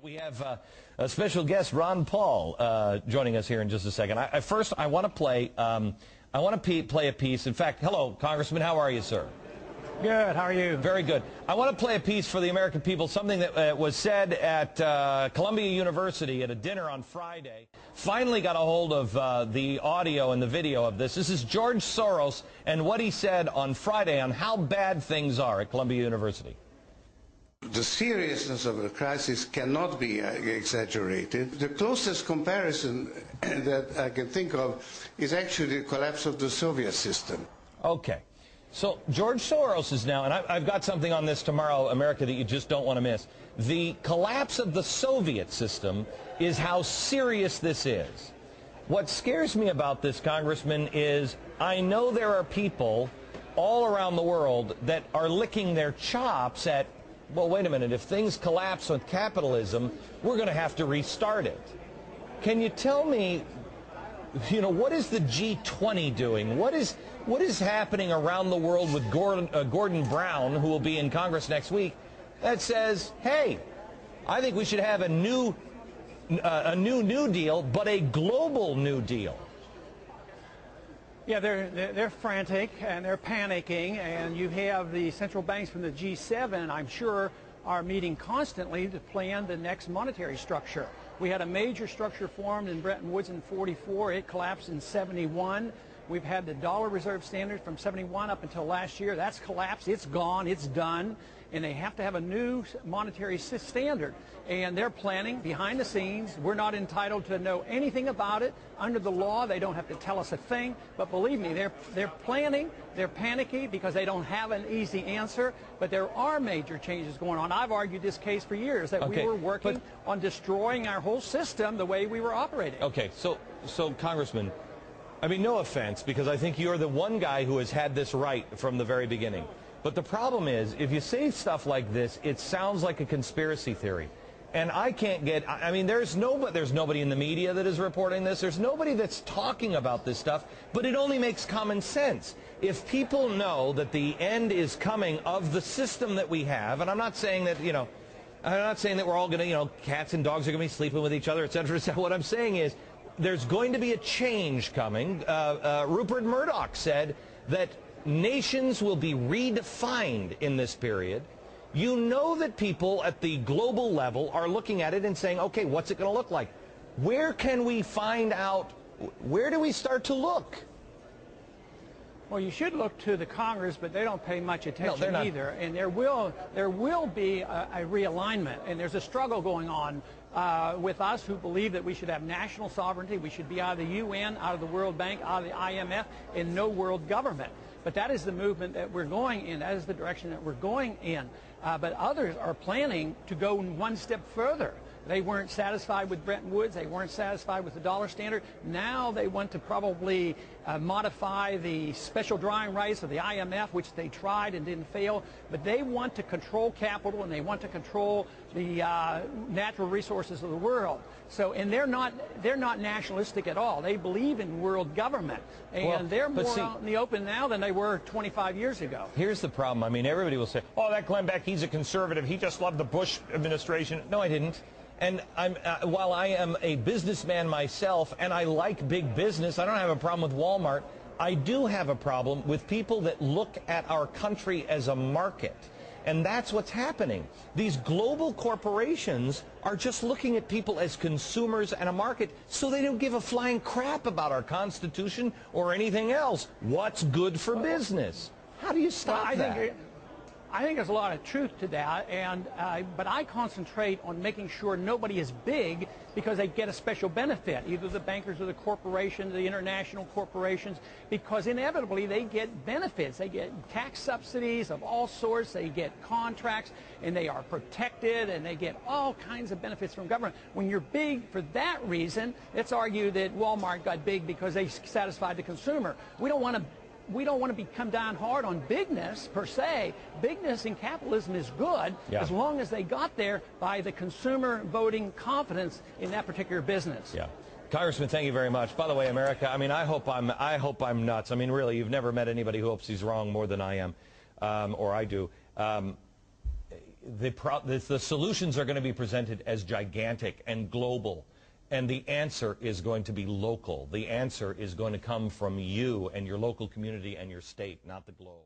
We have a special guest, Ron Paul, joining us here in just a second. First, I want to play. Play a piece. In fact, hello, Congressman. How are you, sir? Good. How are you? Very good. I want to play a piece for the American people, something that was said at Columbia University at a dinner on Friday. Finally got a hold of the audio and the video of this. This is George Soros and what he said on Friday on how bad things are at Columbia University. The seriousness of the crisis cannot be exaggerated. The closest comparison that I can think of is actually the collapse of the Soviet system. Okay. So George Soros is now, and I've got something on this tomorrow, America, that you just don't want to miss. The collapse of the Soviet system is how serious this is. What scares me about this, Congressman, is I know there are people all around the world that are licking their chops at, well, wait a minute, if things collapse with capitalism, we're going to have to restart it. Can you tell me, what is the G20 doing? What is happening around the world with Gordon Brown, who will be in Congress next week, that says, hey, I think we should have a new New Deal, but a global New Deal? Yeah, they're frantic and they're panicking, and you have the central banks from the G7, I'm sure, are meeting constantly to plan the next monetary structure. We had a major structure formed in Bretton Woods in '44. It collapsed in '71. We've had the dollar reserve standard from '71 up until last year. That's collapsed. It's gone. It's done. And they have to have a new monetary standard. And they're planning behind the scenes. We're not entitled to know anything about it. Under the law, they don't have to tell us a thing. But believe me, they're planning. They're panicky because they don't have an easy answer. But there are major changes going on. I've argued this case for years, that we were working on destroying our whole system the way we were operating. Okay, so Congressman, I mean, no offense, because I think you're the one guy who has had this right from the very beginning. But the problem is, if you say stuff like this, it sounds like a conspiracy theory. And I can't get, I mean, there's nobody in the media that is reporting this. There's nobody that's talking about this stuff, but it only makes common sense. If people know that the end is coming of the system that we have, and I'm not saying that, I'm not saying that we're all going to, cats and dogs are going to be sleeping with each other, et cetera, et cetera. What I'm saying is, there's going to be a change coming. Rupert Murdoch said that nations will be redefined in this period. You know that people at the global level are looking at it and saying, okay, what's it going to look like? Where can we find out? Where do we start to look? Well, you should look to the Congress, but they don't pay much attention either. And there will be a realignment, and there's a struggle going on with us who believe that we should have national sovereignty. We should be out of the UN, out of the World Bank, out of the IMF, and no world government. But that is the movement that we're going in. That is the direction that we're going in. But others are planning to go one step further. They weren't satisfied with Bretton Woods. They weren't satisfied with the dollar standard. Now they want to probably modify the special drawing rights of the IMF, which they tried and didn't fail. But they want to control capital, and they want to control the natural resources of the world. So, and they're not nationalistic at all. They believe in world government, and they're more out in the open now than they were 25 years ago. Here's the problem. I mean, everybody will say, "Oh, that Glenn Beck, he's a conservative. He just loved the Bush administration." No, I didn't. And while I am a businessman myself and I like big business, I don't have a problem with Walmart. I do have a problem with people that look at our country as a market. And that's what's happening. These global corporations are just looking at people as consumers and a market, so they don't give a flying crap about our Constitution or anything else. What's good for business? How do you stop that? I think there's a lot of truth to that, but I concentrate on making sure nobody is big because they get a special benefit, either the bankers or the corporations, the international corporations, because inevitably they get benefits. They get tax subsidies of all sorts, they get contracts, and they are protected, and they get all kinds of benefits from government. When you're big for that reason, let's argue that Walmart got big because they satisfied the consumer. We don't want to come down hard on bigness per se. Bigness in capitalism is good as long as they got there by the consumer voting confidence in that particular business. Yeah. Congressman, thank you very much. By the way, America, I mean, I hope I'm nuts. I mean, really, you've never met anybody who hopes he's wrong more than I am, or I do. the solutions are going to be presented as gigantic and global, and the answer is going to be local. The answer is going to come from you and your local community and your state, not the globe.